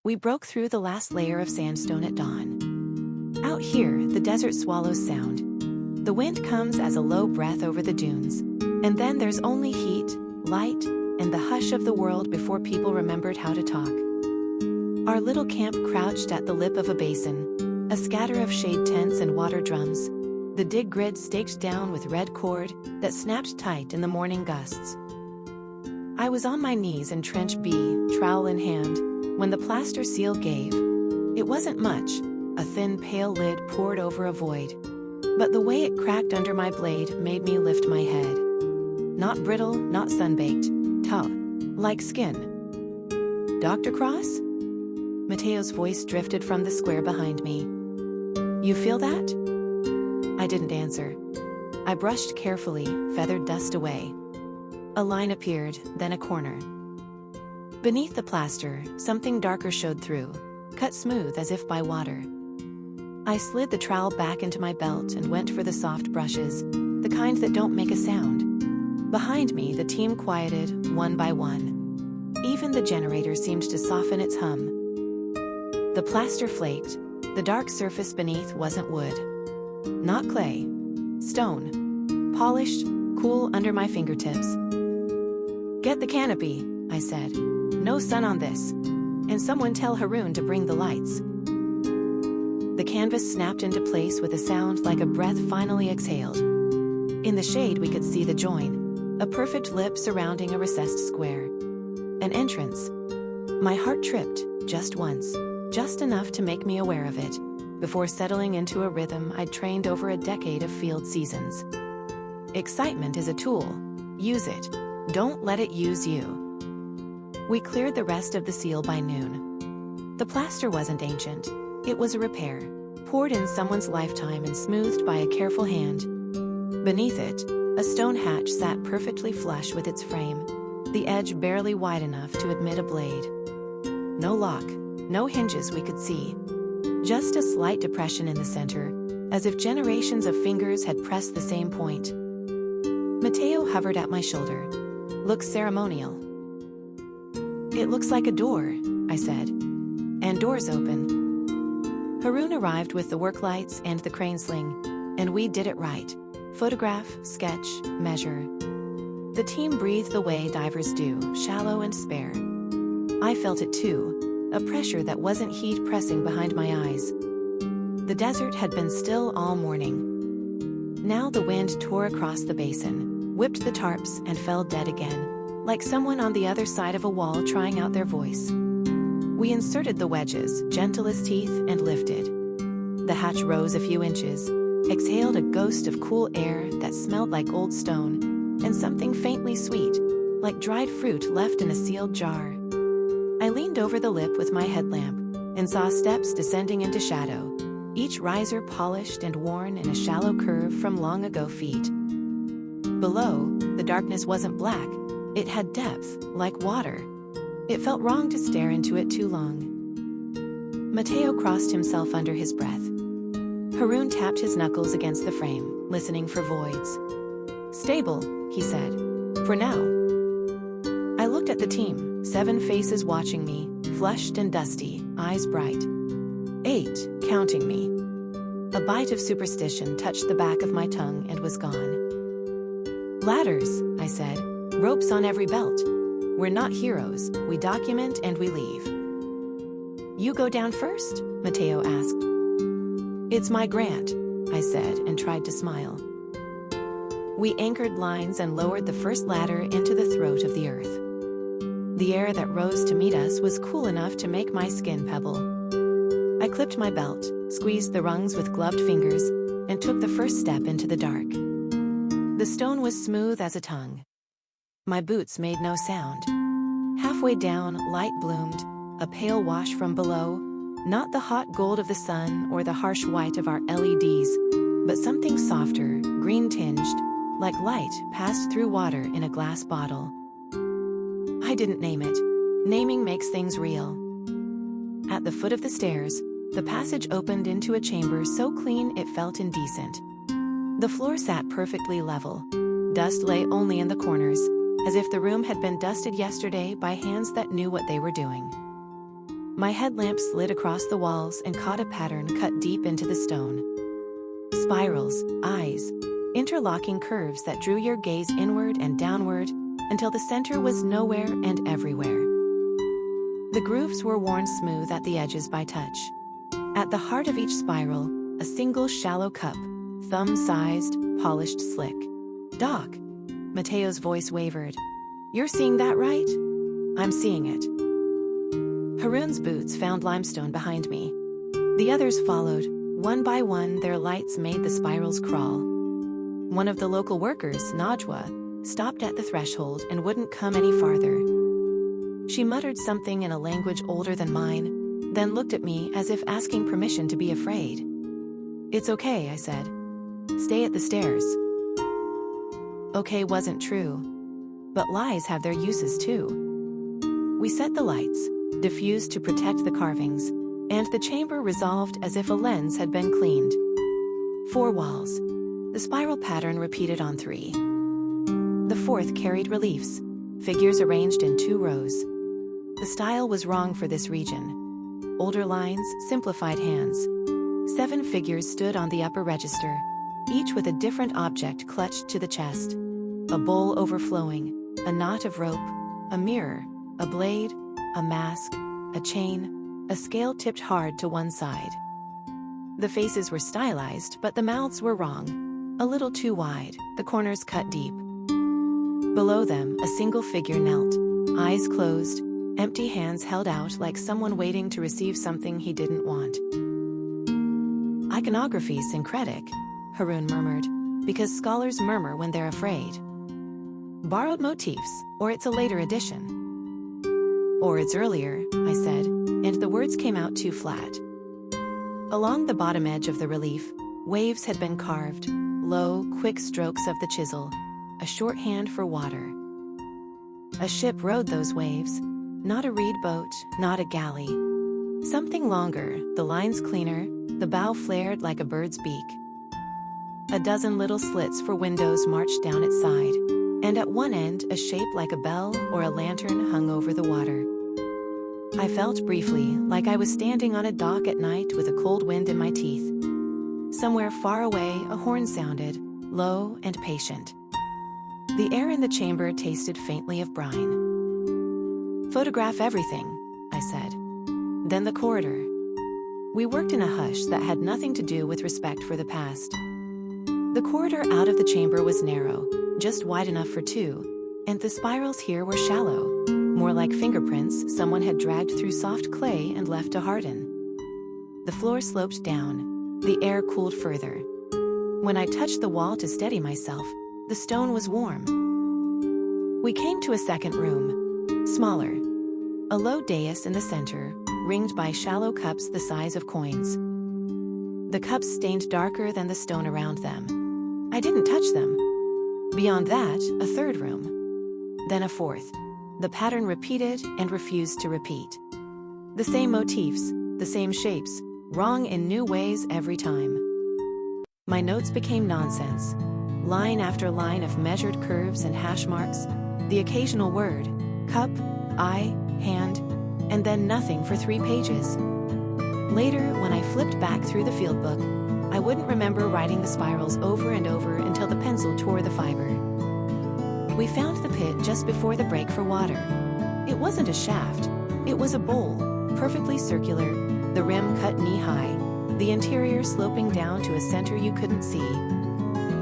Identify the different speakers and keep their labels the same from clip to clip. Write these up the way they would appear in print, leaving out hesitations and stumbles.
Speaker 1: We broke through the last layer of sandstone at dawn. Out here, the desert swallows sound. The wind comes as a low breath over the dunes, and then there's only heat, light, and the hush of the world before people remembered how to talk. Our little camp crouched at the lip of a basin, a scatter of shade tents and water drums, the dig grid staked down with red cord that snapped tight in the morning gusts. I was on my knees in trench B, trowel in hand, when the plaster seal gave. It wasn't much, a thin pale lid poured over a void. But the way it cracked under my blade made me lift my head. Not brittle, not sunbaked, tough, like skin. Dr. Cross? Mateo's voice drifted from the square behind me. You feel that? I didn't answer. I brushed carefully, feathered dust away. A line appeared, then a corner. Beneath the plaster, something darker showed through, cut smooth as if by water. I slid the trowel back into my belt and went for the soft brushes, the kind that don't make a sound. Behind me, the team quieted, one by one. Even the generator seemed to soften its hum. The plaster flaked. The dark surface beneath wasn't wood. Not clay. Stone. Polished, cool under my fingertips. Get the canopy, I said. No sun on this. And someone tell Haroon to bring the lights. The canvas snapped into place with a sound like a breath finally exhaled. In the shade we could see the join, a perfect lip surrounding a recessed square. An entrance. My heart tripped, just once, just enough to make me aware of it, before settling into a rhythm I'd trained over a decade of field seasons. Excitement is a tool. Use it. Don't let it use you. We cleared the rest of the seal by noon. The plaster wasn't ancient. It was a repair, poured in someone's lifetime and smoothed by a careful hand. Beneath it, a stone hatch sat perfectly flush with its frame, the edge barely wide enough to admit a blade. No lock, no hinges we could see. Just a slight depression in the center, as if generations of fingers had pressed the same point. Mateo hovered at my shoulder. Looks ceremonial. It looks like a door, I said. And doors open. Haroon arrived with the work lights and the crane sling, and we did it right. Photograph, sketch, measure. The team breathed the way divers do, shallow and spare. I felt it too, a pressure that wasn't heat pressing behind my eyes. The desert had been still all morning. Now the wind tore across the basin, whipped the tarps and fell dead again, like someone on the other side of a wall trying out their voice. We inserted the wedges, gentle as teeth, and lifted. The hatch rose a few inches, exhaled a ghost of cool air that smelled like old stone, and something faintly sweet, like dried fruit left in a sealed jar. I leaned over the lip with my headlamp, and saw steps descending into shadow, each riser polished and worn in a shallow curve from long ago feet. Below, the darkness wasn't black, it had depth, like water. It felt wrong to stare into it too long. Mateo crossed himself under his breath. Haroon tapped his knuckles against the frame, listening for voids. Stable, he said. For now. I looked at the team, 7 faces watching me, flushed and dusty, eyes bright. 8, counting me. A bite of superstition touched the back of my tongue and was gone. Ladders, I said. Ropes on every belt. We're not heroes, we document and we leave. You go down first? Mateo asked. It's my grant, I said and tried to smile. We anchored lines and lowered the first ladder into the throat of the earth. The air that rose to meet us was cool enough to make my skin pebble. I clipped my belt, squeezed the rungs with gloved fingers, and took the first step into the dark. The stone was smooth as a tongue. My boots made no sound. Halfway down, light bloomed, a pale wash from below, not the hot gold of the sun or the harsh white of our LEDs, but something softer, green-tinged, like light passed through water in a glass bottle. I didn't name it. Naming makes things real. At the foot of the stairs, the passage opened into a chamber so clean it felt indecent. The floor sat perfectly level. Dust lay only in the corners, as if the room had been dusted yesterday by hands that knew what they were doing. My headlamp slid across the walls and caught a pattern cut deep into the stone. Spirals, eyes, interlocking curves that drew your gaze inward and downward until the center was nowhere and everywhere. The grooves were worn smooth at the edges by touch. At the heart of each spiral, a single shallow cup, thumb-sized, polished slick. "Doc," Mateo's voice wavered. "You're seeing that right?" "I'm seeing it." Haroon's boots found limestone behind me. The others followed. One by one, their lights made the spirals crawl. One of the local workers, Najwa, stopped at the threshold and wouldn't come any farther. She muttered something in a language older than mine, then looked at me as if asking permission to be afraid. "It's okay," I said. "Stay at the stairs." Okay wasn't true, but lies have their uses too. We set the lights, diffused to protect the carvings, and the chamber resolved as if a lens had been cleaned. 4 walls. The spiral pattern repeated on 3. The 4th carried reliefs, figures arranged in 2 rows. The style was wrong for this region. Older lines, simplified hands. 7 figures stood on the upper register, each with a different object clutched to the chest. A bowl overflowing, a knot of rope, a mirror, a blade, a mask, a chain, a scale tipped hard to one side. The faces were stylized, but the mouths were wrong. A little too wide, the corners cut deep. Below them, a single figure knelt, eyes closed, empty hands held out like someone waiting to receive something he didn't want. "Iconography syncretic," Haroon murmured, "because scholars murmur when they're afraid." "Borrowed motifs, or it's a later edition." "Or it's earlier," I said, and the words came out too flat. Along the bottom edge of the relief, waves had been carved, low, quick strokes of the chisel, a shorthand for water. A ship rode those waves, not a reed boat, not a galley. Something longer, the lines cleaner, the bow flared like a bird's beak. A dozen little slits for windows marched down its side, and at one end a shape like a bell or a lantern hung over the water. I felt briefly like I was standing on a dock at night with a cold wind in my teeth. Somewhere far away a horn sounded, low and patient. The air in the chamber tasted faintly of brine. "Photograph everything," I said. Then the corridor. We worked in a hush that had nothing to do with respect for the past. The corridor out of the chamber was narrow, just wide enough for 2, and the spirals here were shallow, more like fingerprints someone had dragged through soft clay and left to harden. The floor sloped down, the air cooled further. When I touched the wall to steady myself, the stone was warm. We came to a second room, smaller. A low dais in the center, ringed by shallow cups the size of coins. The cups stained darker than the stone around them. I didn't touch them. Beyond that, a third room. Then a fourth. The pattern repeated and refused to repeat. The same motifs, the same shapes, wrong in new ways every time. My notes became nonsense. Line after line of measured curves and hash marks, the occasional word, cup, eye, hand, and then nothing for 3 pages. Later, when I flipped back through the field book, I wouldn't remember writing the spirals over and over until the pencil tore the fiber. We found the pit just before the break for water. It wasn't a shaft, it was a bowl, perfectly circular, the rim cut knee-high, the interior sloping down to a center you couldn't see.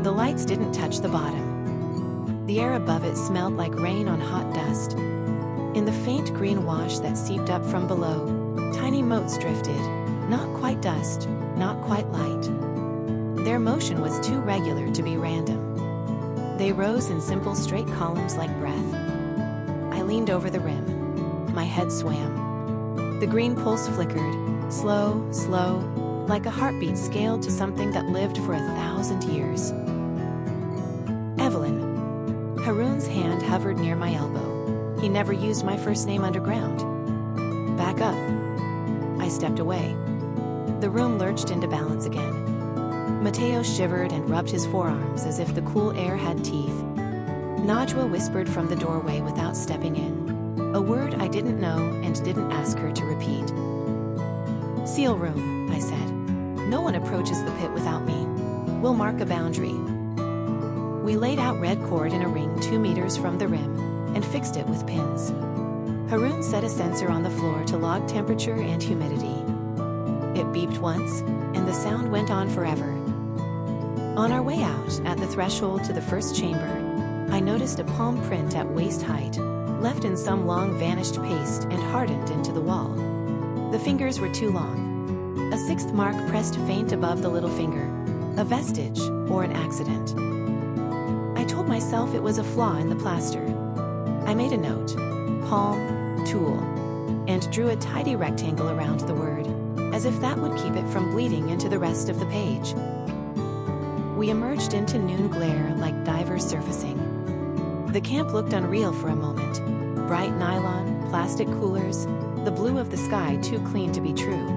Speaker 1: The lights didn't touch the bottom. The air above it smelled like rain on hot dust. In the faint green wash that seeped up from below, tiny motes drifted, not quite dust, not quite light. Their motion was too regular to be random. They rose in simple straight columns like breath. I leaned over the rim. My head swam. The green pulse flickered, slow, slow, like a heartbeat scaled to something that lived for 1,000 years. "Evelyn." Haroon's hand hovered near my elbow. He never used my first name underground. "Back up." I stepped away. The room lurched into balance again. Mateo shivered and rubbed his forearms as if the cool air had teeth. Najwa whispered from the doorway without stepping in. A word I didn't know and didn't ask her to repeat. Seal room, I said. No one approaches the pit without me. We'll mark a boundary. We laid out red cord in a ring 2 meters from the rim and fixed it with pins. Haroon set a sensor on the floor to log temperature and humidity. It beeped once, and the sound went on forever. On our way out, at the threshold to the first chamber, I noticed a palm print at waist height, left in some long vanished paste and hardened into the wall. The fingers were too long. A 6th mark pressed faint above the little finger, a vestige or an accident. I told myself it was a flaw in the plaster. I made a note, palm, tool, and drew a tidy rectangle around the word, as if that would keep it from bleeding into the rest of the page. We emerged into noon glare like divers surfacing. The camp looked unreal for a moment. Bright nylon, plastic coolers, the blue of the sky too clean to be true.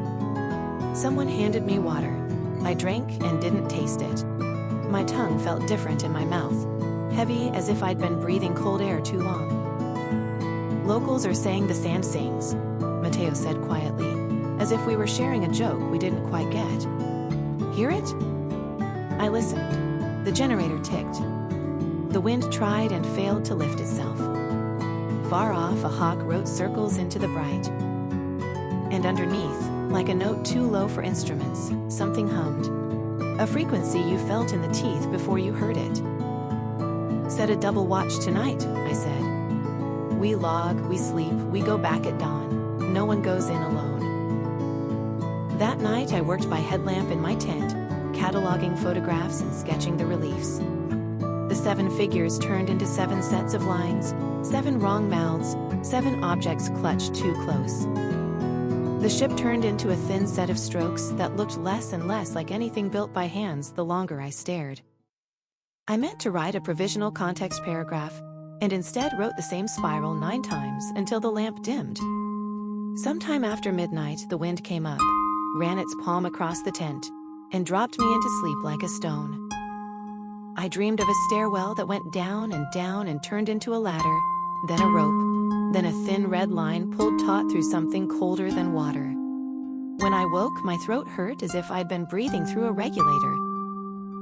Speaker 1: Someone handed me water. I drank and didn't taste it. My tongue felt different in my mouth, heavy as if I'd been breathing cold air too long. Locals are saying the sand sings, Mateo said quietly, as if we were sharing a joke we didn't quite get. Hear it? I listened. The generator ticked. The wind tried and failed to lift itself. Far off, a hawk wrote circles into the bright. And underneath, like a note too low for instruments, something hummed. A frequency you felt in the teeth before you heard it. Set a double watch tonight, I said. We log, we sleep, we go back at dawn. No one goes in alone. That night I worked by headlamp in my tent, cataloging photographs and sketching the reliefs. The 7 figures turned into 7 sets of lines, 7 wrong mouths, 7 objects clutched too close. The ship turned into a thin set of strokes that looked less and less like anything built by hands the longer I stared. I meant to write a provisional context paragraph, and instead wrote the same spiral 9 times until the lamp dimmed. Sometime after midnight, the wind came up, ran its palm across the tent, and dropped me into sleep like a stone. I dreamed of a stairwell that went down and turned into a ladder, then a rope, then a thin red line pulled taut through something colder than water. When I woke, my throat hurt as if I'd been breathing through a regulator.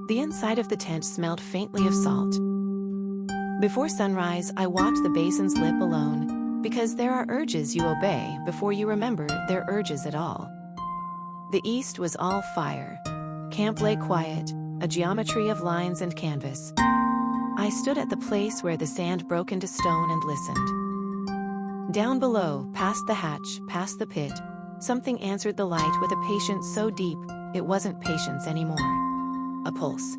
Speaker 1: The inside of the tent smelled faintly of salt. Before sunrise, I walked the basin's lip alone, because there are urges you obey before you remember they're urges at all. The east was all fire. Camp lay quiet, a geometry of lines and canvas. I stood at the place where the sand broke into stone and listened. Down below, past the hatch, past the pit, something answered the light with a patience so deep, it wasn't patience anymore. A pulse.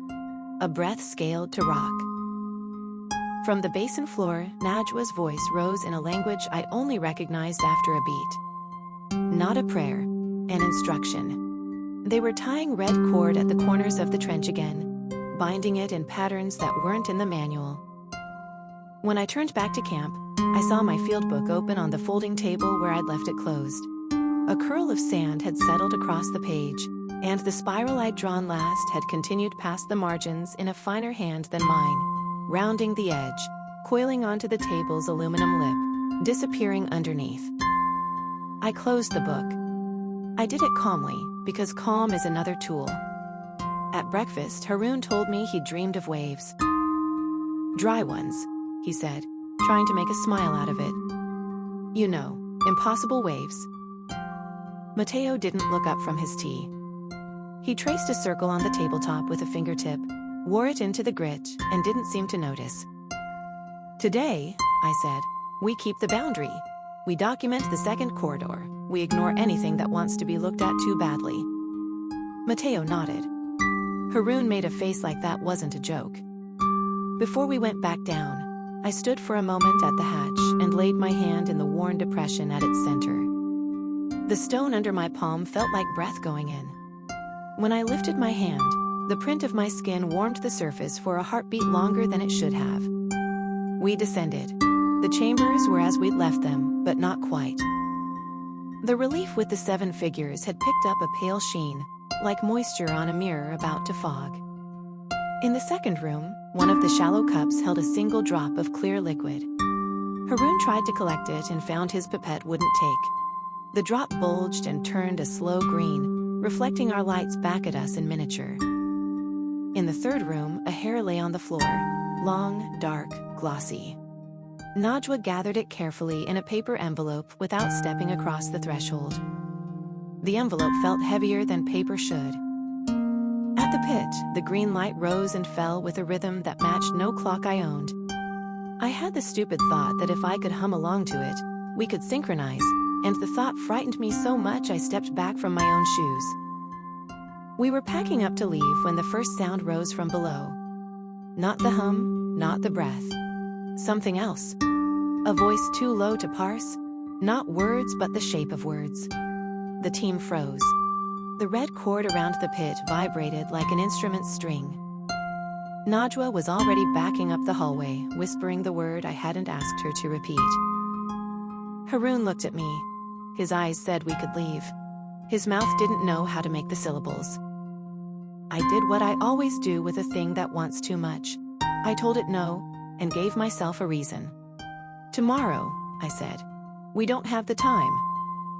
Speaker 1: A breath scaled to rock. From the basin floor, Najwa's voice rose in a language I only recognized after a beat. Not a prayer, an instruction. They were tying red cord at the corners of the trench again, binding it in patterns that weren't in the manual. When I turned back to camp, I saw my field book open on the folding table where I'd left it closed. A curl of sand had settled across the page, and the spiral I'd drawn last had continued past the margins in a finer hand than mine, rounding the edge, coiling onto the table's aluminum lip, disappearing underneath. I closed the book. I did it calmly, because calm is another tool. At breakfast, Haroon told me he'd dreamed of waves. Dry ones, he said, trying to make a smile out of it. You know, impossible waves. Mateo didn't look up from his tea. He traced a circle on the tabletop with a fingertip, wore it into the grit, and didn't seem to notice. Today, I said, we keep the boundary. We document the second corridor. We ignore anything that wants to be looked at too badly. Mateo nodded. Haroon made a face like that wasn't a joke. Before we went back down, I stood for a moment at the hatch and laid my hand in the worn depression at its center. The stone under my palm felt like breath going in. When I lifted my hand, the print of my skin warmed the surface for a heartbeat longer than it should have. We descended. The chambers were as we'd left them, but not quite. The relief with the 7 figures had picked up a pale sheen, like moisture on a mirror about to fog. In the second room, one of the shallow cups held a single drop of clear liquid. Haroon tried to collect it and found his pipette wouldn't take. The drop bulged and turned a slow green, reflecting our lights back at us in miniature. In the third room, a hair lay on the floor, long, dark, glossy. Najwa gathered it carefully in a paper envelope without stepping across the threshold. The envelope felt heavier than paper should. At the pit, the green light rose and fell with a rhythm that matched no clock I owned. I had the stupid thought that if I could hum along to it, we could synchronize, and the thought frightened me so much I stepped back from my own shoes. We were packing up to leave when the first sound rose from below. Not the hum, not the breath. Something else. A voice too low to parse. Not words, but the shape of words. The team froze. The red cord around the pit vibrated like an instrument's string. Najwa was already backing up the hallway, whispering the word I hadn't asked her to repeat. Haroon looked at me. His eyes said we could leave. His mouth didn't know how to make the syllables. I did what I always do with a thing that wants too much. I told it no, and gave myself a reason. Tomorrow, I said. We don't have the time.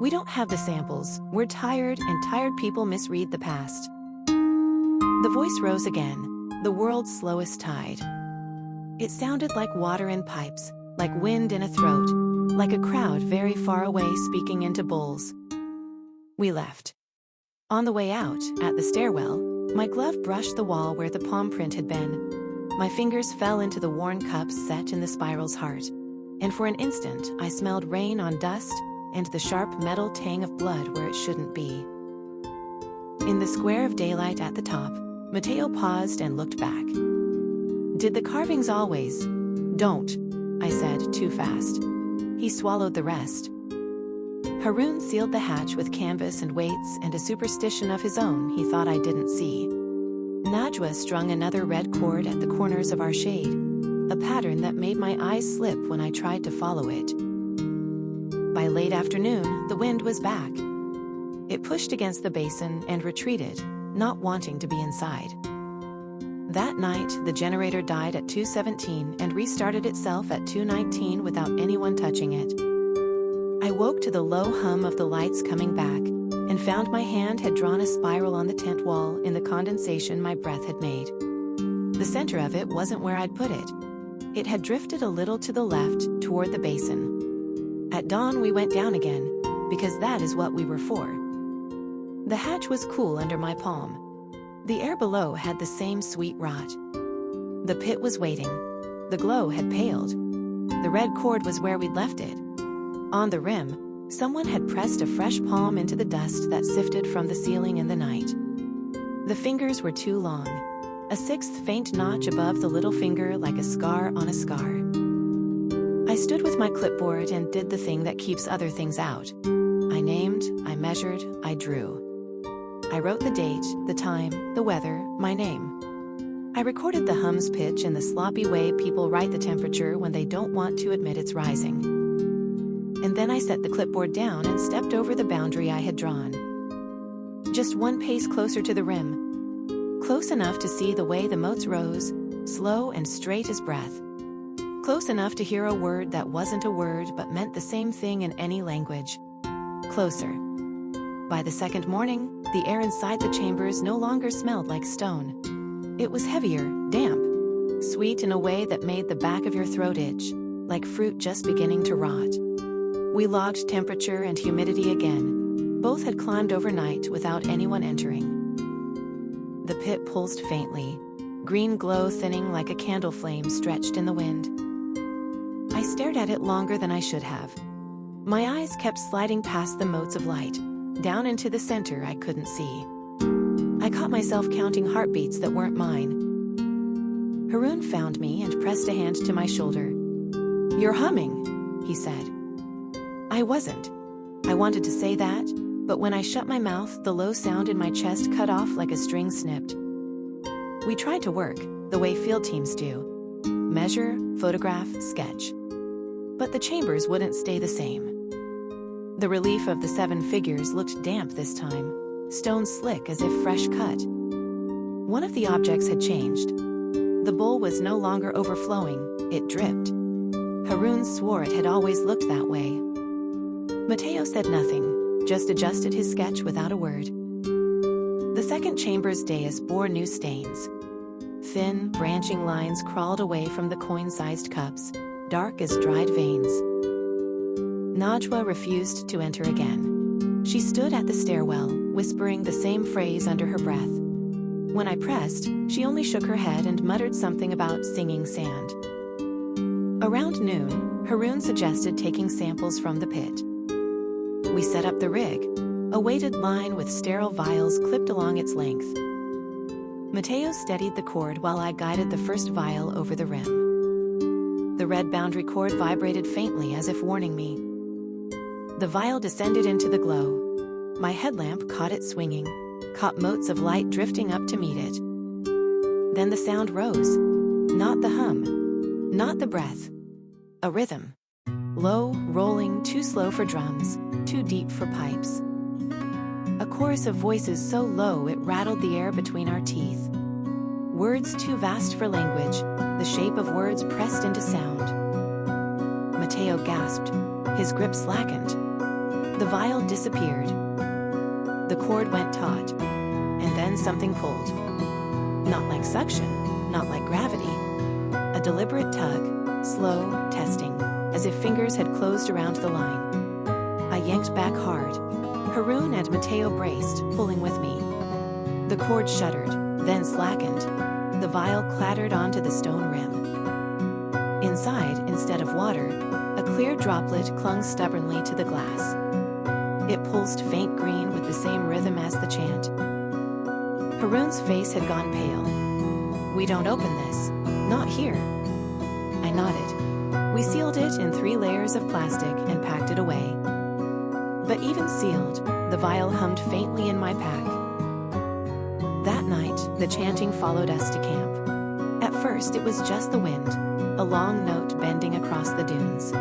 Speaker 1: We don't have the samples. We're tired, and tired people misread the past. The voice rose again, the world's slowest tide. It sounded like water in pipes, like wind in a throat, like a crowd very far away speaking into bowls. We left. On the way out, at the stairwell, my glove brushed the wall where the palm print had been. My fingers fell into the worn cups set in the spiral's heart, and for an instant I smelled rain on dust and the sharp metal tang of blood where it shouldn't be. In the square of daylight at the top, Mateo paused and looked back. Did the carvings always? Don't, I said too fast. He swallowed the rest. Haroon sealed the hatch with canvas and weights and a superstition of his own he thought I didn't see. Najwa strung another red cord at the corners of our shade, a pattern that made my eyes slip when I tried to follow it. By late afternoon, the wind was back. It pushed against the basin and retreated, not wanting to be inside. That night, the generator died at 2:17 and restarted itself at 2:19 without anyone touching it. I woke to the low hum of the lights coming back and found my hand had drawn a spiral on the tent wall in the condensation my breath had made. The center of it wasn't where I'd put it. It had drifted a little to the left, toward the basin. At dawn we went down again, because that is what we were for. The hatch was cool under my palm. The air below had the same sweet rot. The pit was waiting. The glow had paled. The red cord was where we'd left it. On the rim, someone had pressed a fresh palm into the dust that sifted from the ceiling in the night. The fingers were too long, a sixth faint notch above the little finger like a scar on a scar. I stood with my clipboard and did the thing that keeps other things out. I named, I measured, I drew. I wrote the date, the time, the weather, my name. I recorded the hum's pitch in the sloppy way people write the temperature when they don't want to admit it's rising. And then I set the clipboard down and stepped over the boundary I had drawn. Just one pace closer to the rim. Close enough to see the way the motes rose, slow and straight as breath. Close enough to hear a word that wasn't a word but meant the same thing in any language. Closer. By the second morning, the air inside the chambers no longer smelled like stone. It was heavier, damp, sweet in a way that made the back of your throat itch, like fruit just beginning to rot. We logged temperature and humidity again. Both had climbed overnight without anyone entering. The pit pulsed faintly, green glow thinning like a candle flame stretched in the wind. I stared at it longer than I should have. My eyes kept sliding past the motes of light, down into the center I couldn't see. I caught myself counting heartbeats that weren't mine. Haroon found me and pressed a hand to my shoulder. "You're humming," he said. I wasn't. I wanted to say that, but when I shut my mouth, the low sound in my chest cut off like a string snipped. We tried to work, the way field teams do. Measure, photograph, sketch. But the chambers wouldn't stay the same. The relief of the 7 figures looked damp this time, stone slick as if fresh cut. One of the objects had changed. The bowl was no longer overflowing, it dripped. Haroon swore it had always looked that way. Mateo said nothing, just adjusted his sketch without a word. The second chamber's dais bore new stains. Thin, branching lines crawled away from the coin-sized cups, dark as dried veins. Najwa refused to enter again. She stood at the stairwell, whispering the same phrase under her breath. When I pressed, she only shook her head and muttered something about singing sand. Around noon, Haroon suggested taking samples from the pit. We set up the rig, a weighted line with sterile vials clipped along its length. Mateo steadied the cord while I guided the first vial over the rim. The red boundary cord vibrated faintly as if warning me. The vial descended into the glow. My headlamp caught it swinging, caught motes of light drifting up to meet it. Then the sound rose. Not the hum, not the breath. A rhythm. Low, rolling, too slow for drums, too deep for pipes. A chorus of voices so low it rattled the air between our teeth. Words too vast for language, the shape of words pressed into sound. Mateo gasped. His grip slackened. The vial disappeared. The cord went taut, and then something pulled. Not like suction, not like gravity. A deliberate tug, slow, testing, as if fingers had closed around the line. I yanked back hard. Haroon and Mateo braced, pulling with me. The cord shuddered, then slackened. The vial clattered onto the stone rim. Inside, instead of water, a clear droplet clung stubbornly to the glass. It pulsed faint green with the same rhythm as the chant. Haroon's face had gone pale. "We don't open this. Not here." I nodded. We sealed it in 3 layers of plastic and packed it away. But even sealed, the vial hummed faintly in my pack. That night, the chanting followed us to camp. At first, it was just the wind, a long note bending across the dunes.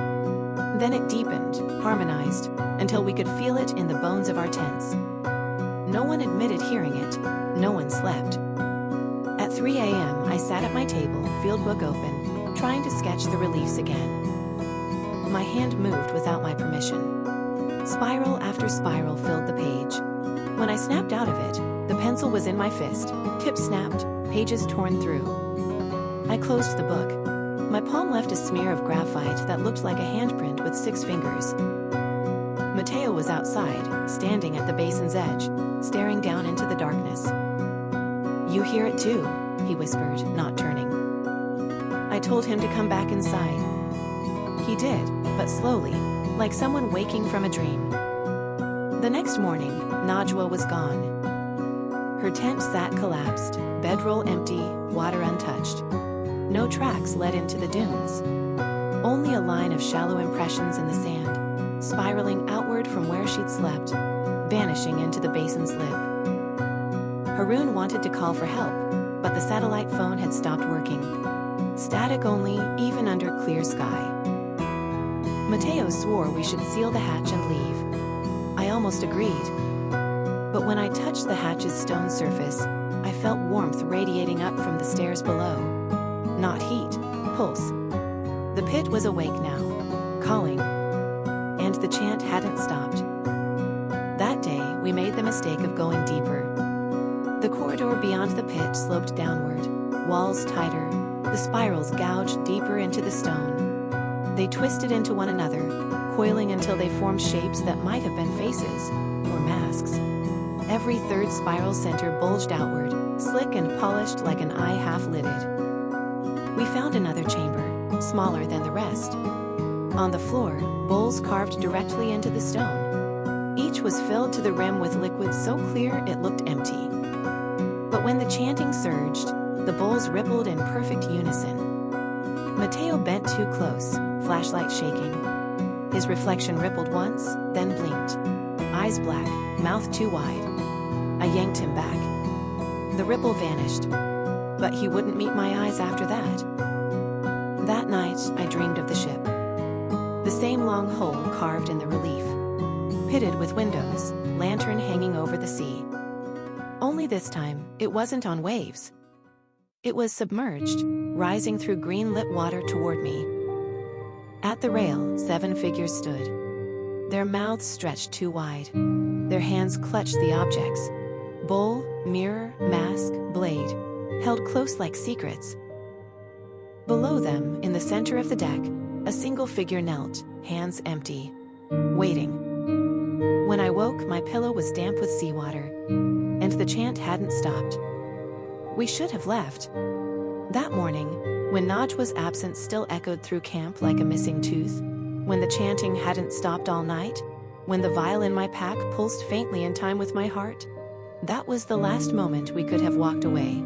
Speaker 1: Then it deepened, harmonized, until we could feel it in the bones of our tents. No one admitted hearing it. No one slept. At 3 a.m., I sat at my table, field book open, trying to sketch the reliefs again. My hand moved without my permission. Spiral after spiral filled the page. When I snapped out of it, the pencil was in my fist, tip snapped, pages torn through. I closed the book. My palm left a smear of graphite that looked like a handprint with 6 fingers. Mateo was outside, standing at the basin's edge, staring down into the darkness. "You hear it too," he whispered, not turning. I told him to come back inside. He did, but slowly, like someone waking from a dream. The next morning, Najwa was gone. Her tent sat collapsed, bedroll empty, water untouched. No tracks led into the dunes. Only a line of shallow impressions in the sand, spiraling outward from where she'd slept, vanishing into the basin's lip. Haroon wanted to call for help, but the satellite phone had stopped working. Static only, even under clear sky. Mateo swore we should seal the hatch and leave. I almost agreed. But when I touched the hatch's stone surface, I felt warmth radiating up from the stairs below. Not heat, pulse. The pit was awake now, calling. And the chant hadn't stopped. That day, we made the mistake of going deeper. The corridor beyond the pit sloped downward, walls tighter, the spirals gouged deeper into the stone. They twisted into one another, coiling until they formed shapes that might have been faces, or masks. Every third spiral center bulged outward, slick and polished like an eye half-lidded. We found another chamber, smaller than the rest. On the floor, bowls carved directly into the stone. Each was filled to the rim with liquid so clear it looked empty. But when the chanting surged, the bowls rippled in perfect unison. Mateo bent too close, flashlight shaking. His reflection rippled once, then blinked. Eyes black, mouth too wide. I yanked him back. The ripple vanished, but he wouldn't meet my eyes after that. That night, I dreamed of the ship. The same long hole carved in the relief. Pitted with windows, lantern hanging over the sea. Only this time, it wasn't on waves. It was submerged, rising through green-lit water toward me. At the rail, 7 figures stood. Their mouths stretched too wide. Their hands clutched the objects. Bowl, mirror, mask, blade, held close like secrets. Below them, in the center of the deck, a single figure knelt, hands empty, waiting. When I woke, my pillow was damp with seawater, and the chant hadn't stopped. We should have left. That morning, when Naj was absent still echoed through camp like a missing tooth, when the chanting hadn't stopped all night, when the vial in my pack pulsed faintly in time with my heart, that was the last moment we could have walked away.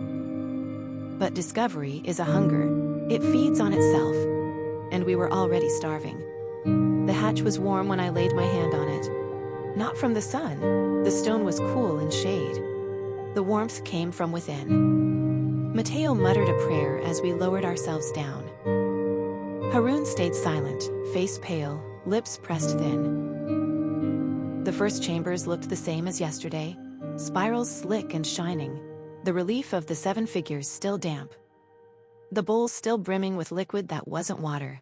Speaker 1: But discovery is a hunger. It feeds on itself, and we were already starving. The hatch was warm when I laid my hand on it. Not from the sun, the stone was cool in shade. The warmth came from within. Mateo muttered a prayer as we lowered ourselves down. Haroun stayed silent, face pale, lips pressed thin. The first chambers looked the same as yesterday, spirals slick and shining, the relief of the 7 figures still damp. The bowl still brimming with liquid that wasn't water.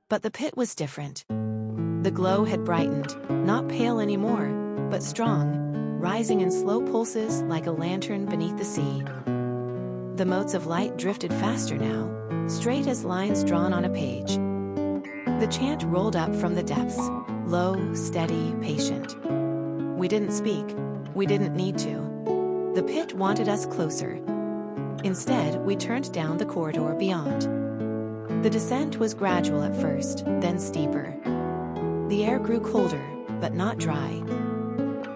Speaker 1: But the pit was different. The glow had brightened, not pale anymore, but strong, rising in slow pulses like a lantern beneath the sea. The motes of light drifted faster now, straight as lines drawn on a page. The chant rolled up from the depths, low, steady, patient. We didn't speak. We didn't need to. The pit wanted us closer. Instead, we turned down the corridor beyond. The descent was gradual at first, then steeper. The air grew colder, but not dry.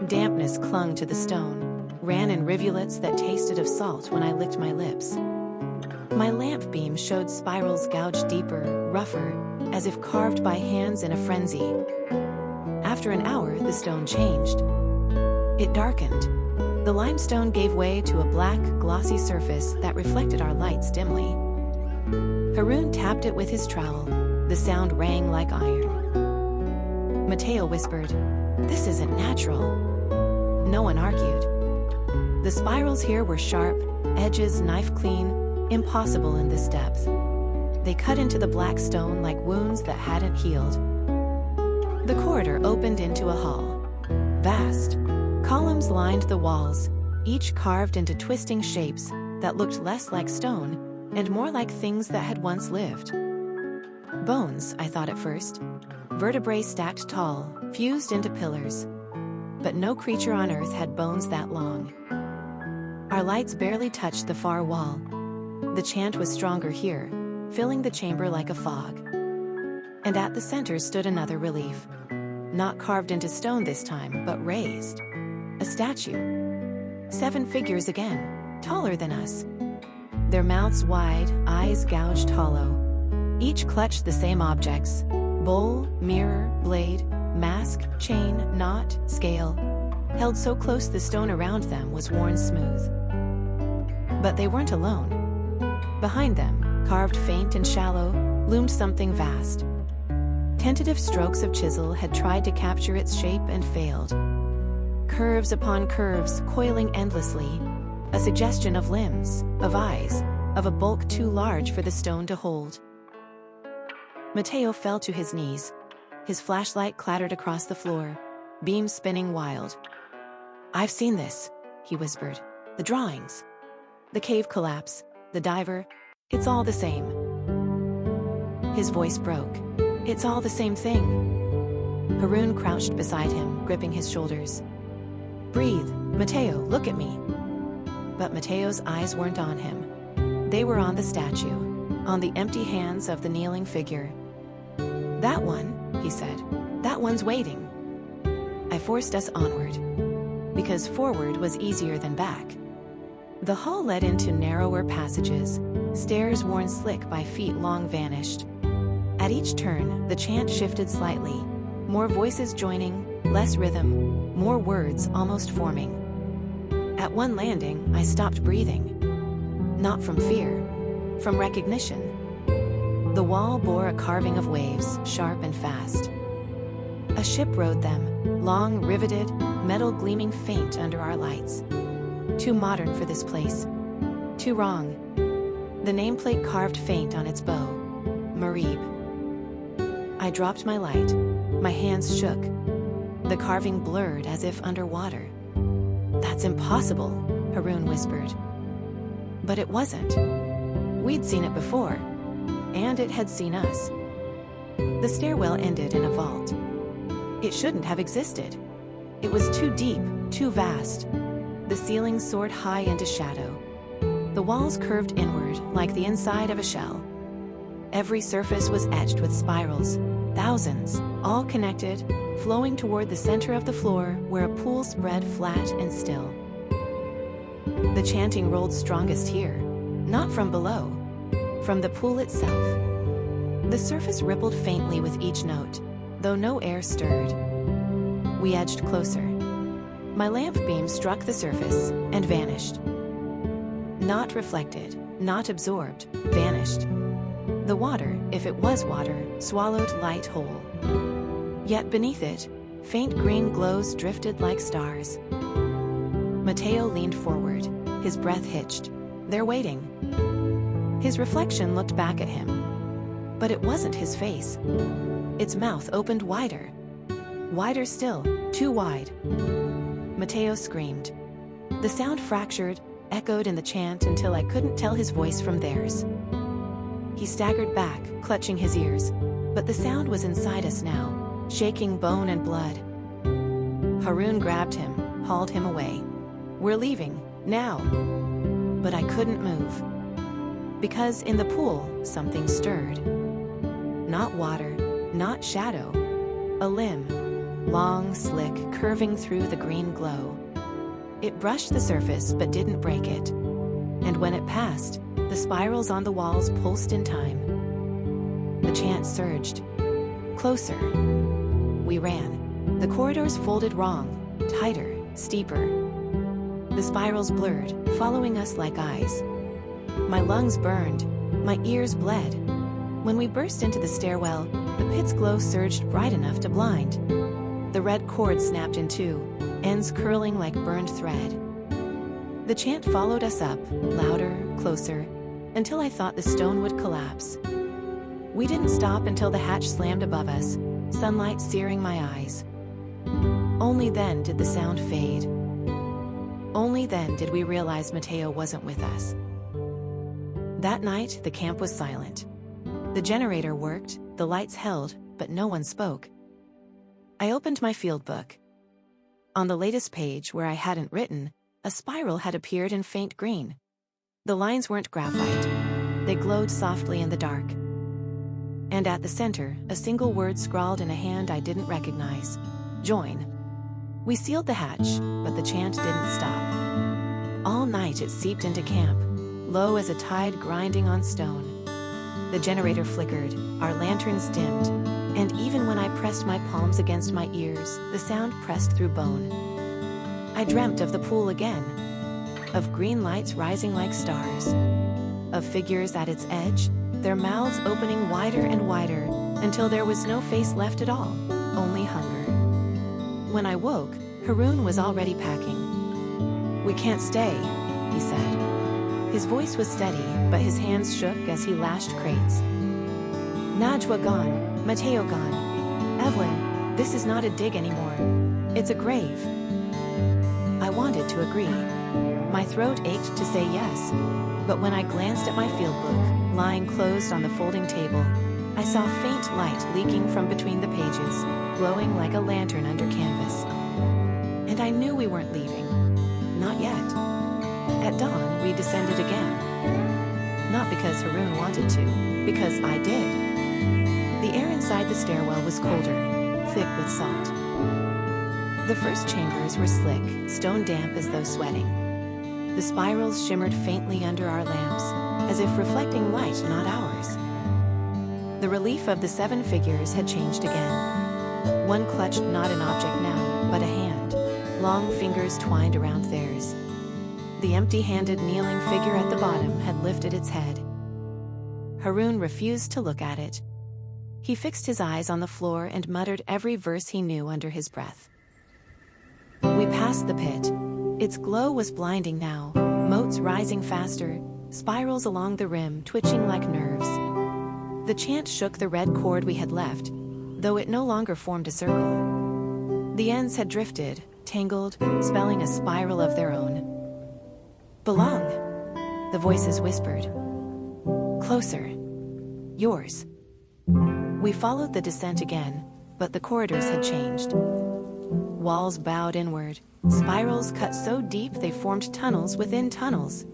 Speaker 1: Dampness clung to the stone, ran in rivulets that tasted of salt when I licked my lips. My lamp beam showed spirals gouged deeper, rougher, as if carved by hands in a frenzy. After an hour, the stone changed. It darkened. The limestone gave way to a black, glossy surface that reflected our lights dimly. Haroun tapped it with his trowel. The sound rang like iron. Mateo whispered, "This isn't natural." No one argued. The spirals here were sharp, edges knife-clean, impossible in this depth. They cut into the black stone like wounds that hadn't healed. The corridor opened into a hall. Vast. Columns lined the walls, each carved into twisting shapes that looked less like stone and more like things that had once lived. Bones, I thought at first. Vertebrae stacked tall, fused into pillars. But no creature on Earth had bones that long. Our lights barely touched the far wall. The chant was stronger here, filling the chamber like a fog. And at the center stood another relief. Not carved into stone this time, but raised. A statue. 7 figures again, taller than us. Their mouths wide, eyes gouged hollow. Each clutched the same objects: bowl, mirror, blade, mask, chain, knot, scale. Held so close the stone around them was worn smooth. But they weren't alone. Behind them, carved faint and shallow, loomed something vast. Tentative strokes of chisel had tried to capture its shape and failed. Curves upon curves, coiling endlessly, a suggestion of limbs, of eyes, of a bulk too large for the stone to hold. Mateo fell to his knees. His flashlight clattered across the floor, beams spinning wild. "I've seen this," he whispered. "The drawings. The cave collapse, the diver, it's all the same." His voice broke. "It's all the same thing." Haroun crouched beside him, gripping his shoulders. "Breathe, Mateo, look at me." But Mateo's eyes weren't on him. They were on the statue, on the empty hands of the kneeling figure. "That one," he said, "that one's waiting." I forced us onward, because forward was easier than back. The hall led into narrower passages, stairs worn slick by feet long vanished. At each turn, the chant shifted slightly, more voices joining, less rhythm, more words almost forming. At one landing, I stopped breathing. Not from fear, from recognition. The wall bore a carving of waves, sharp and fast. A ship rode them, long, riveted, metal gleaming faint under our lights. Too modern for this place. Too wrong. The nameplate carved faint on its bow. Marib. I dropped my light. My hands shook. The carving blurred as if underwater. "That's impossible," Haroon whispered. But it wasn't. We'd seen it before, and it had seen us. The stairwell ended in a vault. It shouldn't have existed. It was too deep, too vast. The ceiling soared high into shadow. The walls curved inward like the inside of a shell. Every surface was etched with spirals, thousands, all connected, flowing toward the center of the floor where a pool spread flat and still. The chanting rolled strongest here, not from below, from the pool itself. The surface rippled faintly with each note, though no air stirred. We edged closer. My lamp beam struck the surface and vanished. Not reflected, not absorbed, vanished. The water, if it was water, swallowed light whole. Yet beneath it, faint green glows drifted like stars. Mateo leaned forward, his breath hitched. "They're waiting." His reflection looked back at him. But it wasn't his face. Its mouth opened wider. Wider still, too wide. Mateo screamed. The sound fractured, echoed in the chant until I couldn't tell his voice from theirs. He staggered back, clutching his ears, but the sound was inside us now, shaking bone and blood. Haroon grabbed him, hauled him away. "We're leaving, now." But I couldn't move. Because in the pool, something stirred. Not water, not shadow. A limb, long, slick, curving through the green glow. It brushed the surface but didn't break it. And when it passed, the spirals on the walls pulsed in time. The chant surged. Closer. We ran. The corridors folded wrong, tighter, steeper. The spirals blurred, following us like eyes. My lungs burned, my ears bled. When we burst into the stairwell, the pit's glow surged bright enough to blind. The red cord snapped in two, ends curling like burned thread. The chant followed us up, louder, closer, until I thought the stone would collapse. We didn't stop until the hatch slammed above us, sunlight searing my eyes. Only then did the sound fade. Only then did we realize Mateo wasn't with us. That night, the camp was silent. The generator worked, the lights held, but no one spoke. I opened my field book. On the latest page, where I hadn't written, a spiral had appeared in faint green. The lines weren't graphite. They glowed softly in the dark. And at the center, a single word scrawled in a hand I didn't recognize. Join. We sealed the hatch, but the chant didn't stop. All night it seeped into camp, low as a tide grinding on stone. The generator flickered, our lanterns dimmed, and even when I pressed my palms against my ears, the sound pressed through bone. I dreamt of the pool again, of green lights rising like stars, of figures at its edge, their mouths opening wider and wider, until there was no face left at all, only hunger. When I woke, Haroon was already packing. "We can't stay," he said. His voice was steady, but his hands shook as he lashed crates. "Najwa gone, Mateo gone. Evelyn, this is not a dig anymore. It's a grave." I wanted to agree. My throat ached to say yes, but when I glanced at my field book, lying closed on the folding table, I saw faint light leaking from between the pages, glowing like a lantern under canvas. And I knew we weren't leaving. Not yet. At dawn, we descended again. Not because Haroon wanted to, because I did. The air inside the stairwell was colder, thick with salt. The first chambers were slick, stone damp as though sweating. The spirals shimmered faintly under our lamps, as if reflecting light not ours. The relief of the 7 figures had changed again. One clutched not an object now, but a hand, long fingers twined around theirs. The empty-handed kneeling figure at the bottom had lifted its head. Haroon refused to look at it. He fixed his eyes on the floor and muttered every verse he knew under his breath. We passed the pit. Its glow was blinding now, motes rising faster, spirals along the rim twitching like nerves. The chant shook the red cord we had left, though it no longer formed a circle. The ends had drifted, tangled, spelling a spiral of their own. "Belong," the voices whispered. "Closer. Yours." We followed the descent again, but the corridors had changed. Walls bowed inward, spirals cut so deep they formed tunnels within tunnels.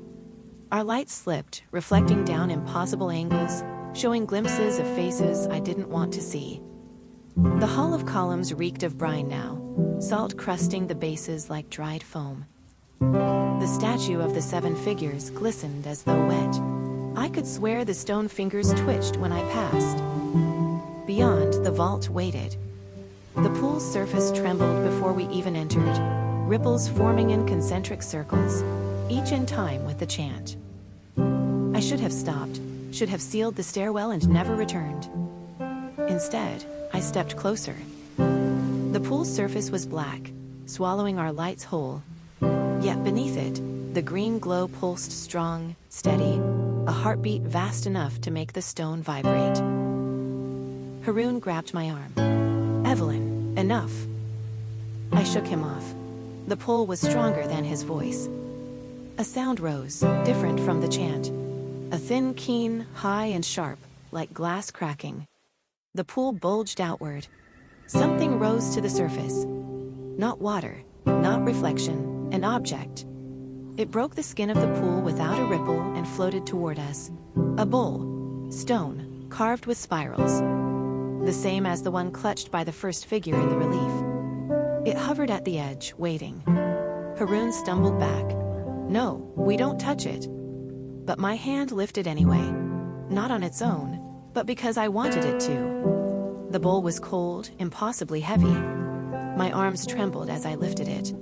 Speaker 1: Our lights slipped, reflecting down impossible angles, showing glimpses of faces I didn't want to see. The hall of columns reeked of brine now, salt crusting the bases like dried foam. The statue of the 7 figures glistened as though wet. I could swear the stone fingers twitched when I passed. Beyond, the vault waited. The pool's surface trembled before we even entered, ripples forming in concentric circles, each in time with the chant. I should have stopped, should have sealed the stairwell and never returned. Instead, I stepped closer. The pool's surface was black, swallowing our lights whole. Yet beneath it, the green glow pulsed strong, steady, a heartbeat vast enough to make the stone vibrate. Haroon grabbed my arm. "Evelyn, enough." I shook him off. The pull was stronger than his voice. A sound rose, different from the chant. A thin, keen, high and sharp, like glass cracking. The pool bulged outward. Something rose to the surface. Not water, not reflection, an object. It broke the skin of the pool without a ripple and floated toward us. A bowl, stone, carved with spirals. The same as the one clutched by the first figure in the relief. It hovered at the edge, waiting. Haroon stumbled back. "No, we don't touch it." But my hand lifted anyway. Not on its own, but because I wanted it to. The bowl was cold, impossibly heavy. My arms trembled as I lifted it.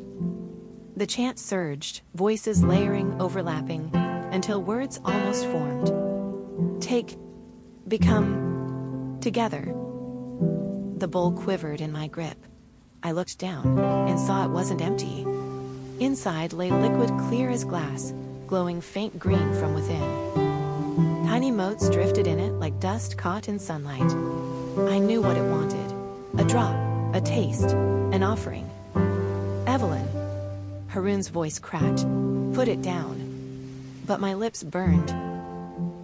Speaker 1: The chant surged, voices layering, overlapping, until words almost formed. Take, become, together. The bowl quivered in my grip. I looked down and saw it wasn't empty. Inside lay liquid clear as glass, glowing faint green from within. Tiny motes drifted in it like dust caught in sunlight. I knew what it wanted. A drop, a taste, an offering. "Evelyn." Haroon's voice cracked. "Put it down." But my lips burned.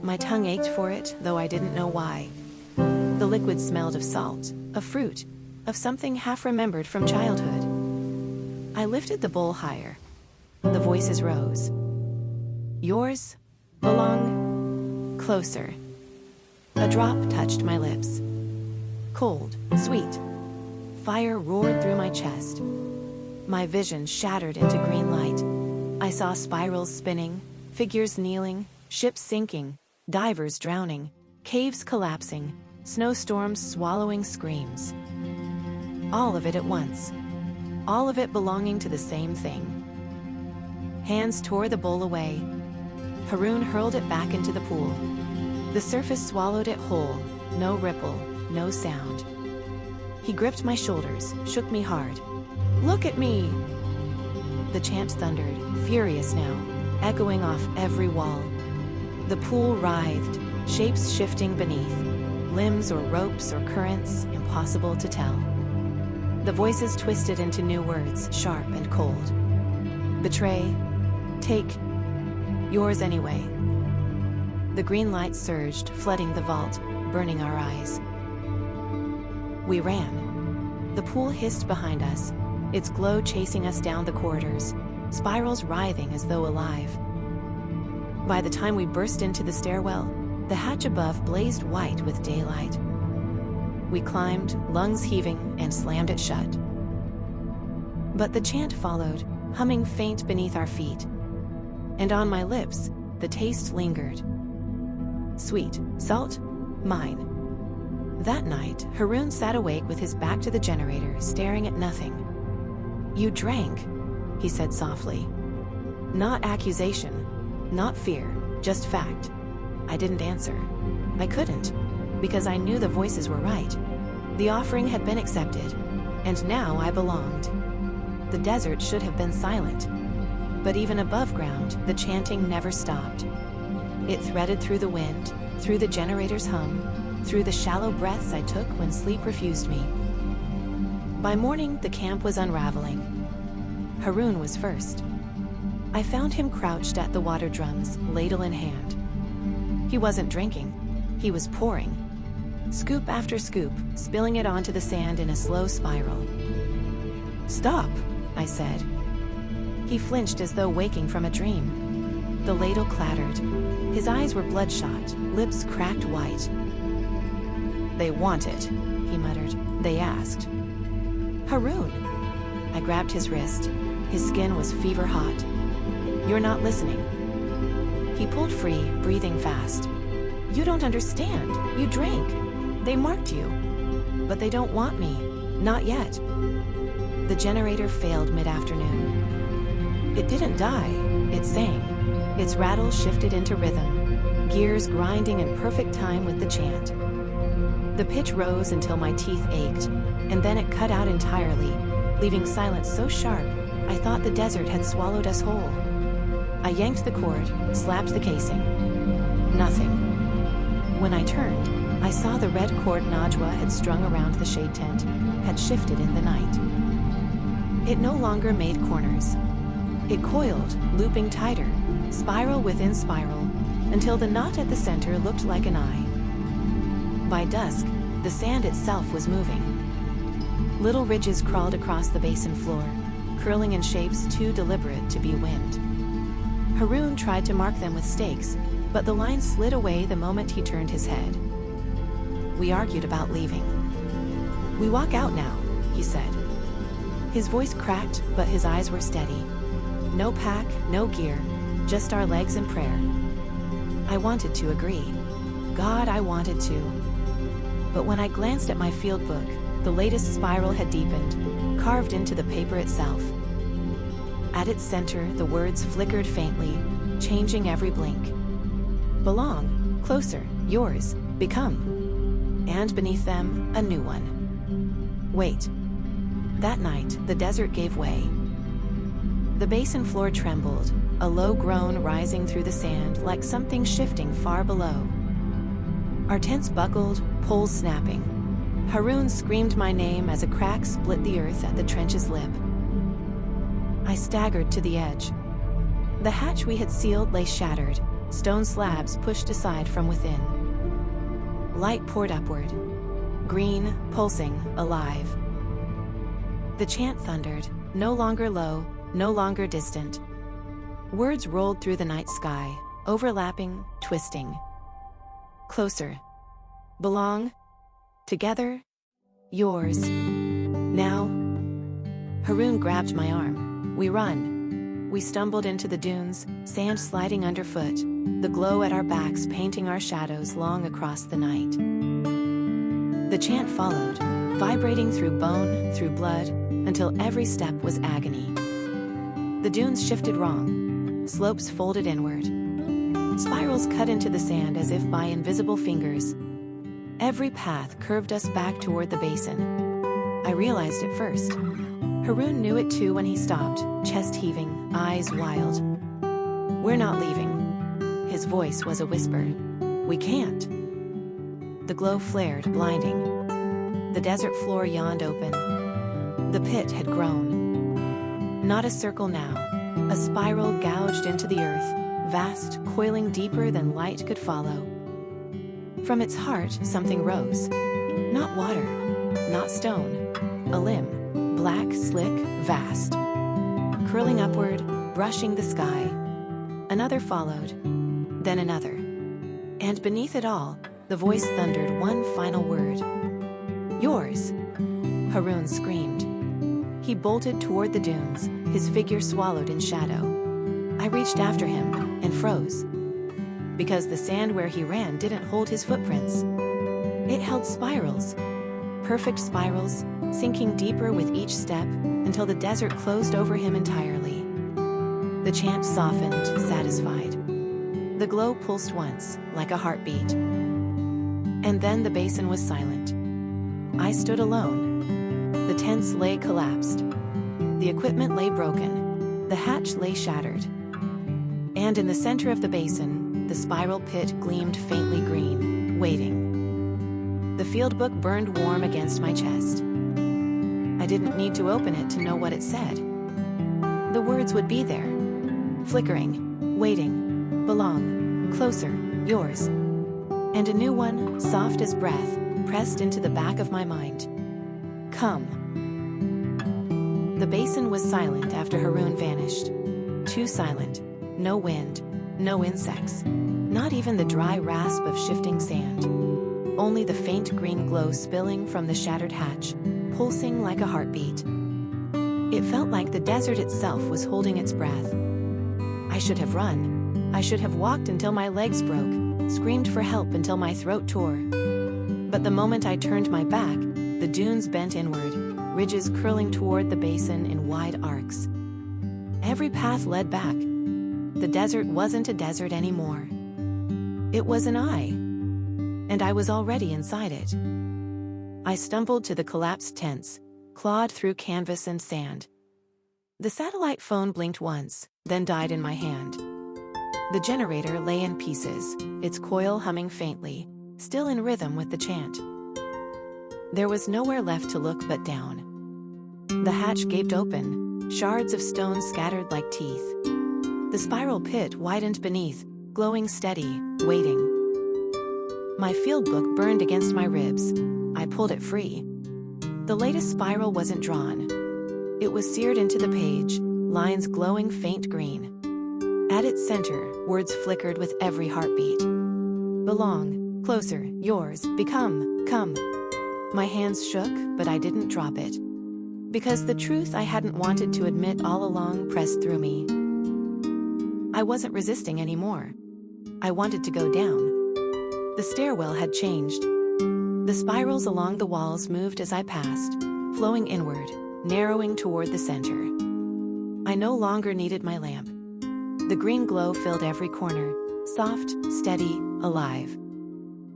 Speaker 1: My tongue ached for it, though I didn't know why. The liquid smelled of salt, of fruit, of something half-remembered from childhood. I lifted the bowl higher. The voices rose. "Yours, belong, closer." A drop touched my lips. Cold, sweet. Fire roared through my chest. My vision shattered into green light. I saw spirals spinning, figures kneeling, ships sinking, divers drowning, caves collapsing, snowstorms swallowing screams. All of it at once. All of it belonging to the same thing. Hands tore the bowl away. Haroon hurled it back into the pool. The surface swallowed it whole, no ripple, no sound. He gripped my shoulders, shook me hard. "Look at me!" The chant thundered, furious now, echoing off every wall. The pool writhed, shapes shifting beneath, limbs or ropes or currents, impossible to tell. The voices twisted into new words, sharp and cold. Betray, take, yours anyway. The green light surged, flooding the vault, burning our eyes. We ran. The pool hissed behind us, its glow chasing us down the corridors, spirals writhing as though alive. By the time we burst into the stairwell, the hatch above blazed white with daylight. We climbed, lungs heaving, and slammed it shut. But the chant followed, humming faint beneath our feet. And on my lips, the taste lingered. Sweet, salt, mine. That night, Haroon sat awake with his back to the generator, staring at nothing. "You drank," he said softly. Not accusation, not fear, just fact. I didn't answer. I couldn't, because I knew the voices were right. The offering had been accepted, and now I belonged. The desert should have been silent, but even above ground, the chanting never stopped. It threaded through the wind, through the generator's hum, through the shallow breaths I took when sleep refused me. By morning, the camp was unraveling. Haroun was first. I found him crouched at the water drums, ladle in hand. He wasn't drinking. He was pouring. Scoop after scoop, spilling it onto the sand in a slow spiral. "Stop," I said. He flinched as though waking from a dream. The ladle clattered. His eyes were bloodshot, lips cracked white. "They want it," he muttered. "They asked." "Haroun!" I grabbed his wrist. His skin was fever hot. "You're not listening." He pulled free, breathing fast. "You don't understand. You drank. They marked you. But they don't want me. Not yet." The generator failed mid-afternoon. It didn't die. It sang. Its rattle shifted into rhythm, gears grinding in perfect time with the chant. The pitch rose until my teeth ached, and then it cut out entirely, leaving silence so sharp I thought the desert had swallowed us whole. I yanked the cord, slapped the casing. Nothing. When I turned, I saw the red cord Najwa had strung around the shade tent had shifted in the night. It no longer made corners. It coiled, looping tighter, spiral within spiral, until the knot at the center looked like an eye. By dusk, the sand itself was moving. Little ridges crawled across the basin floor, curling in shapes too deliberate to be wind. Haroun tried to mark them with stakes, but the line slid away the moment he turned his head. We argued about leaving. "We walk out now," he said. His voice cracked, but his eyes were steady. No pack, no gear, just our legs and prayer. I wanted to agree. God, I wanted to. But when I glanced at my field book, the latest spiral had deepened, carved into the paper itself. At its center, the words flickered faintly, changing every blink. Belong, closer, yours, become. And beneath them, a new one. Wait. That night, the desert gave way. The basin floor trembled, a low groan rising through the sand like something shifting far below. Our tents buckled, poles snapping. Haroun screamed my name as a crack split the earth at the trench's lip. I staggered to the edge. The hatch we had sealed lay shattered, stone slabs pushed aside from within. Light poured upward. Green, pulsing, alive. The chant thundered, no longer low, no longer distant. Words rolled through the night sky, overlapping, twisting. Closer. Belong. Together. Yours. Now. Haroun grabbed my arm. We run. We stumbled into the dunes, sand sliding underfoot, the glow at our backs painting our shadows long across the night. The chant followed, vibrating through bone, through blood, until every step was agony. The dunes shifted wrong, slopes folded inward. Spirals cut into the sand as if by invisible fingers. Every path curved us back toward the basin. I realized it first. Haroun knew it too when he stopped, chest heaving, eyes wild. "We're not leaving." His voice was a whisper. "We can't." The glow flared, blinding. The desert floor yawned open. The pit had grown. Not a circle now, a spiral gouged into the earth, vast, coiling deeper than light could follow. From its heart, something rose. Not water, not stone, a limb, black, slick, vast. Curling upward, brushing the sky. Another followed, then another. And beneath it all, the voice thundered one final word. "Yours!" Haroun screamed. He bolted toward the dunes, his figure swallowed in shadow. I reached after him and froze. Because the sand where he ran didn't hold his footprints. It held spirals. Perfect spirals, sinking deeper with each step until the desert closed over him entirely. The chant softened, satisfied. The glow pulsed once, like a heartbeat. And then the basin was silent. I stood alone. The tents lay collapsed. The equipment lay broken. The hatch lay shattered. And in the center of the basin, the spiral pit gleamed faintly green, waiting. The field book burned warm against my chest. I didn't need to open it to know what it said. The words would be there. Flickering, waiting, belong, closer, yours. And a new one, soft as breath, pressed into the back of my mind. Come. The basin was silent after Haroon vanished. Too silent. No wind, no insects. Not even the dry rasp of shifting sand. Only the faint green glow spilling from the shattered hatch, pulsing like a heartbeat. It felt like the desert itself was holding its breath. I should have run. I should have walked until my legs broke, screamed for help until my throat tore. But the moment I turned my back, the dunes bent inward, ridges curling toward the basin in wide arcs. Every path led back. The desert wasn't a desert anymore. It was an eye, and I was already inside it. I stumbled to the collapsed tents, clawed through canvas and sand. The satellite phone blinked once, then died in my hand. The generator lay in pieces, its coil humming faintly, still in rhythm with the chant. There was nowhere left to look but down. The hatch gaped open, shards of stone scattered like teeth. The spiral pit widened beneath, glowing steady, waiting. My field book burned against my ribs. I pulled it free. The latest spiral wasn't drawn. It was seared into the page, lines glowing faint green. At its center, words flickered with every heartbeat. Belong, closer, yours, become, come. My hands shook, but I didn't drop it. Because the truth I hadn't wanted to admit all along pressed through me. I wasn't resisting anymore. I wanted to go down. The stairwell had changed. The spirals along the walls moved as I passed, flowing inward, narrowing toward the center. I no longer needed my lamp. The green glow filled every corner, soft, steady, alive.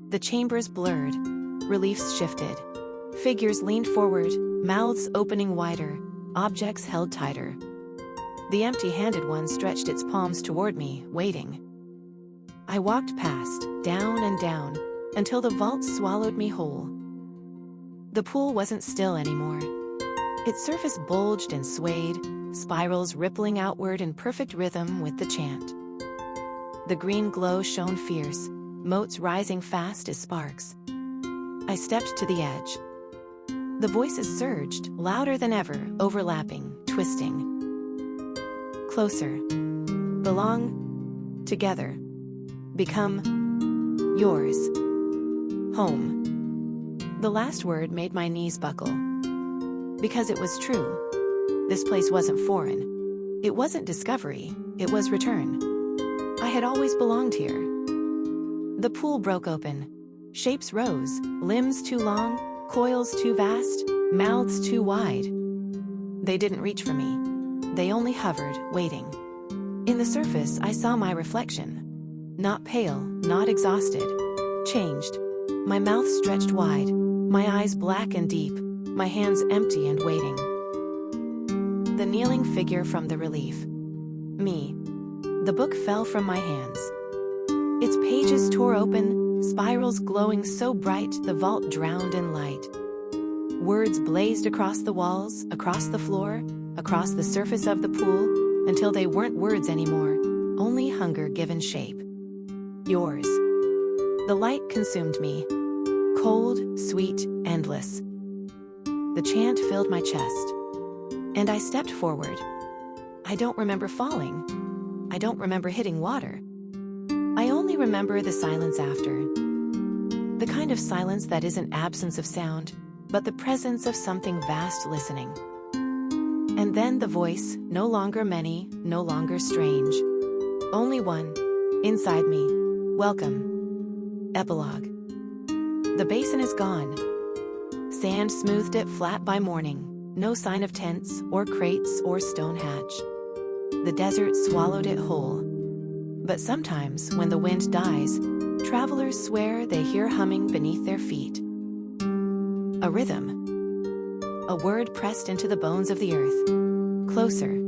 Speaker 1: The chambers blurred, reliefs shifted. Figures leaned forward, mouths opening wider, objects held tighter. The empty-handed one stretched its palms toward me, waiting. I walked past, down and down, until the vault swallowed me whole. The pool wasn't still anymore. Its surface bulged and swayed, spirals rippling outward in perfect rhythm with the chant. The green glow shone fierce, motes rising fast as sparks. I stepped to the edge. The voices surged, louder than ever, overlapping, twisting. Closer. Belong. Together. Become. Yours. Home. The last word made my knees buckle. Because it was true. This place wasn't foreign. It wasn't discovery, it was return. I had always belonged here. The pool broke open. Shapes rose, limbs too long, coils too vast, mouths too wide. They didn't reach for me. They only hovered, waiting. In the surface, I saw my reflection. Not pale, not exhausted. Changed. My mouth stretched wide, my eyes black and deep, my hands empty and waiting. The kneeling figure from the relief. Me. The book fell from my hands. Its pages tore open, spirals glowing so bright the vault drowned in light. Words blazed across the walls, across the floor, across the surface of the pool, until they weren't words anymore, only hunger given shape. Yours. The light consumed me. Cold, sweet, endless. The chant filled my chest. And I stepped forward. I don't remember falling. I don't remember hitting water. I only remember the silence after. The kind of silence that isn't absence of sound, but the presence of something vast listening. And then the voice, no longer many, no longer strange. Only one, inside me. Welcome. Epilogue. The basin is gone. Sand smoothed it flat by morning. No sign of tents, or crates, or stone hatch. The desert swallowed it whole. But sometimes, when the wind dies, travelers swear they hear humming beneath their feet. A rhythm. A word pressed into the bones of the earth. Closer.